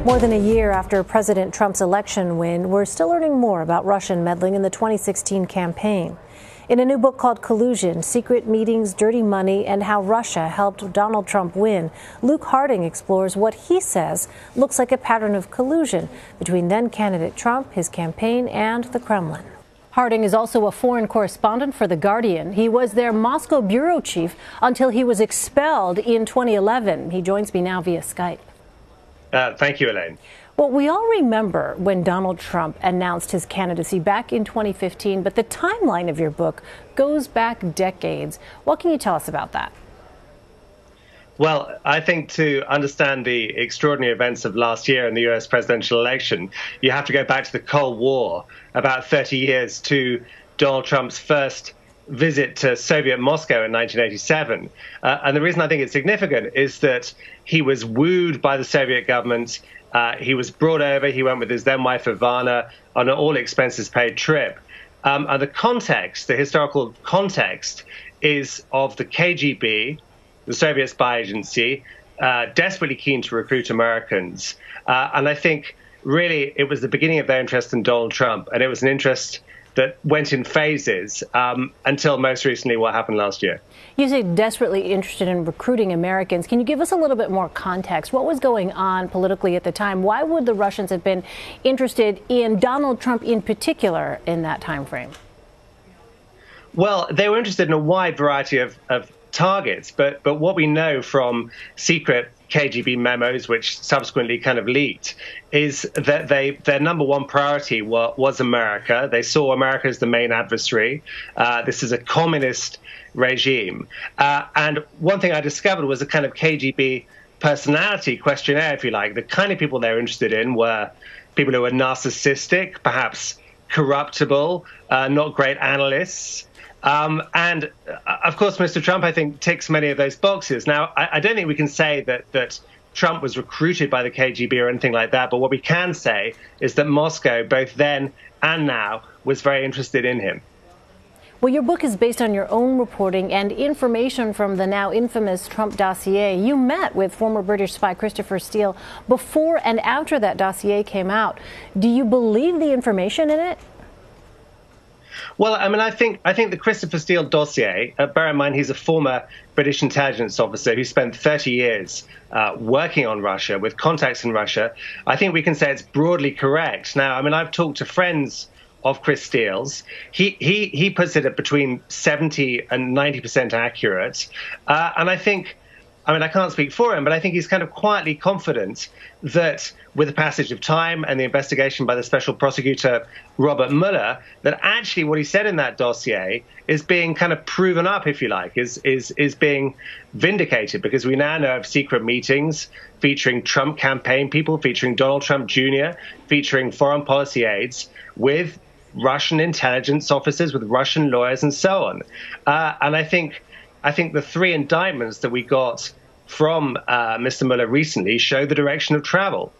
More than a year after President Trump's election win, we're still learning more about Russian meddling in the 2016 campaign. In a new book called Collusion, Secret Meetings, Dirty Money, and How Russia Helped Donald Trump Win, Luke Harding explores what he says looks like a pattern of collusion between then-candidate Trump, his campaign, and the Kremlin. Harding is also a foreign correspondent for The Guardian. He was their Moscow bureau chief until he was expelled in 2011. He joins me now via Skype. Thank you, Elaine. Well, we all remember when Donald Trump announced his candidacy back in 2015, but the timeline of your book goes back decades. What can you tell us about that? Well, I think to understand the extraordinary events of last year in the U.S. presidential election, you have to go back to the Cold War, about 30 years to Donald Trump's first visit to Soviet Moscow in 1987. And the reason I think it's significant is that he was wooed by the Soviet government. He was brought over. He went with his then wife, Ivana, on an all-expenses-paid trip. And the context, the historical context, is of the KGB, the Soviet spy agency, desperately keen to recruit Americans. And I think really it was the beginning of their interest in Donald Trump. And it was an interest that went in phases until most recently what happened last year. You say desperately interested in recruiting Americans. Can you give us a little bit more context? What was going on politically at the time? Why would the Russians have been interested in Donald Trump in particular in that time frame? Well, they were interested in a wide variety of targets, but what we know from secret KGB memos, which subsequently kind of leaked, is that their number one priority was America. They saw America as the main adversary. This is a communist regime. And one thing I discovered was a kind of KGB personality questionnaire, if you like. The kind of people they were interested in were people who were narcissistic, perhaps corruptible, not great analysts. And of course, Mr. Trump, I think, ticks many of those boxes. Now, I don't think we can say that Trump was recruited by the KGB or anything like that. But what we can say is that Moscow, both then and now, was very interested in him. Well, your book is based on your own reporting and information from the now infamous Trump dossier. You met with former British spy Christopher Steele before and after that dossier came out. Do you believe the information in it? Well, I mean, I think the Christopher Steele dossier, bear in mind he's a former British intelligence officer who spent 30 years working on Russia with contacts in Russia. I think we can say it's broadly correct. Now, I mean, I've talked to friends of Chris Steele's. He puts it at between 70 and 90% accurate. And I think, I mean, I can't speak for him, but I think he's kind of quietly confident that with the passage of time and the investigation by the special prosecutor, Robert Mueller, that actually what he said in that dossier is being kind of proven up, if you like, is being vindicated, because we now know of secret meetings featuring Trump campaign people, featuring Donald Trump Jr., featuring foreign policy aides with Russian intelligence officers, with Russian lawyers and so on. And I think the three indictments that we got from Mr. Mueller recently show the direction of travel.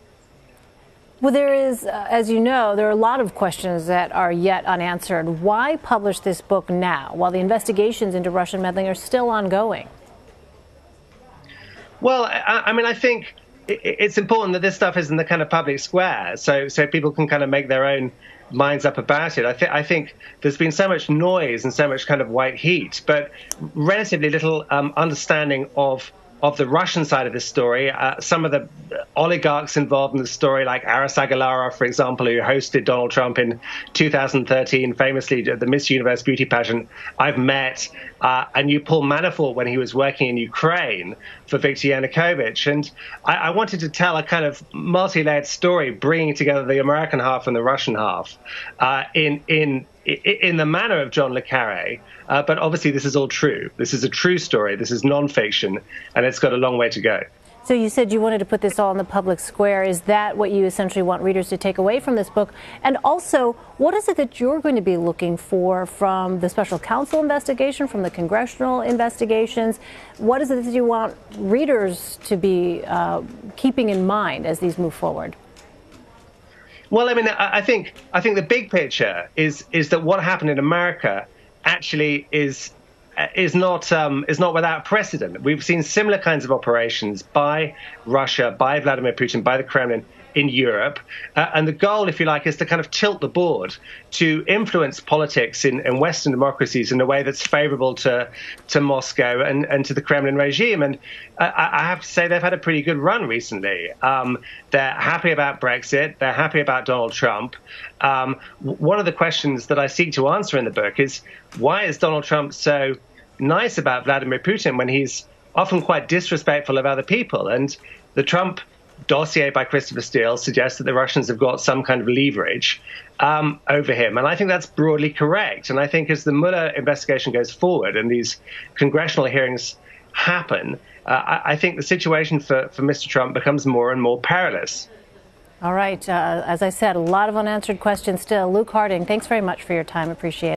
Well, there is, as you know, there are a lot of questions that are yet unanswered. Why publish this book now, while the investigations into Russian meddling are still ongoing? Well, I mean, I think it's important that this stuff is in the kind of public square, so people can kind of make their own minds up about it. I think there's been so much noise and so much kind of white heat, but relatively little understanding of the Russian side of this story. Some of the oligarchs involved in the story, like Aras Agalarov, for example, who hosted Donald Trump in 2013, famously at the Miss Universe beauty pageant, I've met. And you Paul Manafort when he was working in Ukraine for Viktor Yanukovych. And I wanted to tell a kind of multi-layered story, bringing together the American half and the Russian half in the manner of John le Carré. But obviously this is all true. This is a true story. This is nonfiction, and it's got a long way to go. So you said you wanted to put this all in the public square. Is that what you essentially want readers to take away from this book? And also, what is it that you're going to be looking for from the special counsel investigation, from the congressional investigations? What is it that you want readers to be keeping in mind as these move forward? Well, I mean, I think the big picture is that what happened in America actually is not without precedent. We've seen similar kinds of operations by Russia, by Vladimir Putin, by the Kremlin in Europe. And the goal, if you like, is to kind of tilt the board, to influence politics in Western democracies in a way that's favorable to Moscow and to the Kremlin regime. And I have to say they've had a pretty good run recently. They're happy about Brexit. They're happy about Donald Trump. One of the questions that I seek to answer in the book is, why is Donald Trump so nice about Vladimir Putin when he's often quite disrespectful of other people? And the Trump dossier by Christopher Steele suggests that the Russians have got some kind of leverage over him. And I think that's broadly correct. And I think as the Mueller investigation goes forward and these congressional hearings happen, I think the situation for Mr. Trump becomes more and more perilous. All right. As I said, a lot of unanswered questions still. Luke Harding, thanks very much for your time. Appreciate it.